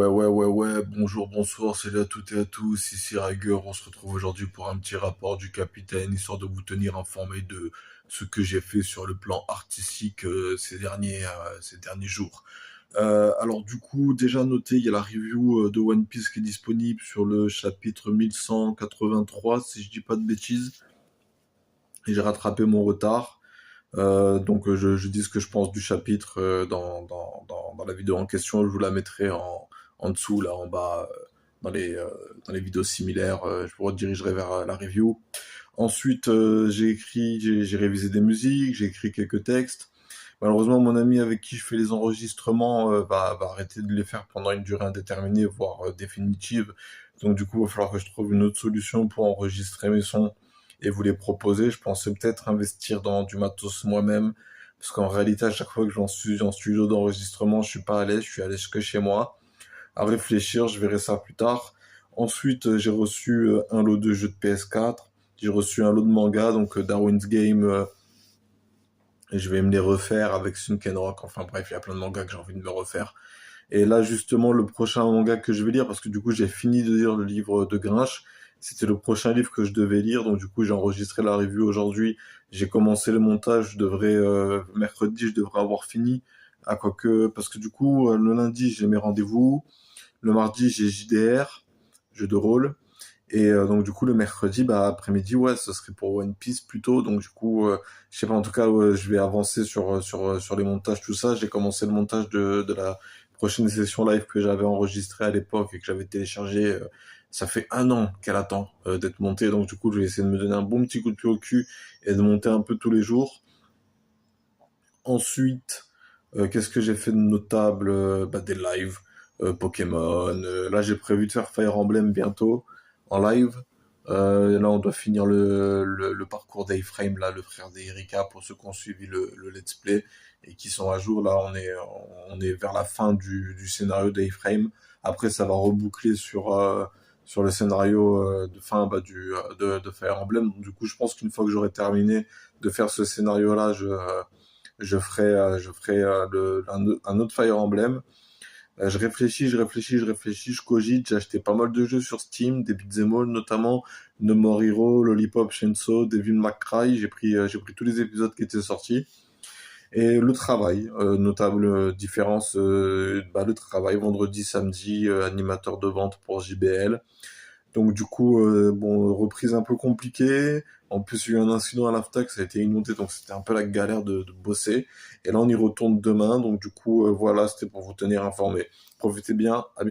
Ouais. Bonjour, bonsoir, salut à toutes et à tous. Ici Rager. On se retrouve aujourd'hui pour un petit rapport du capitaine, histoire de vous tenir informé de ce que j'ai fait sur le plan artistique ces derniers jours. Alors du coup, déjà noté, il y a la review de One Piece qui est disponible sur le chapitre 1183, si je dis pas de bêtises. Et j'ai rattrapé mon retard. Donc je dis ce que je pense du chapitre dans la vidéo en question. Je vous la mettrai en dessous, là en bas, dans les vidéos similaires. Je vous redirigerai vers la review. Ensuite, j'ai révisé des musiques, j'ai écrit quelques textes. Malheureusement, mon ami avec qui je fais les enregistrements va arrêter de les faire pendant une durée indéterminée, voire définitive. Donc du coup, il va falloir que je trouve une autre solution pour enregistrer mes sons et vous les proposer. Je pensais peut-être investir dans du matos moi-même, parce qu'en réalité, à chaque fois que j'en suis en studio d'enregistrement, je suis pas à l'aise, je suis à l'aise que chez moi. À réfléchir, je verrai ça plus tard. Ensuite, j'ai reçu un lot de jeux de PS4, j'ai reçu un lot de mangas, donc Darwin's Game, et je vais me les refaire avec Sunken Rock. Enfin bref, il y a plein de mangas que j'ai envie de me refaire. Et là, justement, le prochain manga que je vais lire, parce que du coup, j'ai fini de lire le livre de Grinch, c'était le prochain livre que je devais lire, donc du coup, j'ai enregistré la review aujourd'hui, j'ai commencé le montage, mercredi, je devrais avoir fini, parce que du coup, le lundi, j'ai mes rendez-vous, le mardi, j'ai JDR, jeu de rôle, et donc du coup, le mercredi, bah, après-midi, ouais, ce serait pour One Piece plutôt, donc du coup, je sais pas, en tout cas, ouais, je vais avancer sur les montages, tout ça. J'ai commencé le montage de la prochaine session live que j'avais enregistrée à l'époque et que j'avais téléchargée. Ça fait un an qu'elle attend d'être montée, donc du coup, je vais essayer de me donner un bon petit coup de pied au cul et de monter un peu tous les jours. Ensuite, qu'est-ce que j'ai fait de notable? Bah, des lives, Pokémon. Là, j'ai prévu de faire Fire Emblem bientôt en live. Là, on doit finir le parcours d'A-Frame, là, le frère d'Erika, pour ceux qui ont suivi le let's play et qui sont à jour. Là, on est vers la fin du scénario d'A-Frame. Après, ça va reboucler sur le scénario de fin bah, de Fire Emblem. Donc, du coup, je pense qu'une fois que j'aurai terminé de faire ce scénario-là, je ferai un autre Fire Emblem. Je cogite. J'ai acheté pas mal de jeux sur Steam, des beat'em all notamment, No More Hero, Lollipop Chainsaw, Devil May Cry. J'ai pris tous les épisodes qui étaient sortis. Et le travail, notable différence, bah, le travail, vendredi, samedi, animateur de vente pour JBL. Donc du coup, bon, reprise un peu compliquée. En plus, il y a eu un incident à l'AFTAC, ça a été inondé, donc c'était un peu la galère de bosser. Et là, on y retourne demain, donc du coup, voilà, c'était pour vous tenir informé. Profitez bien, à bientôt.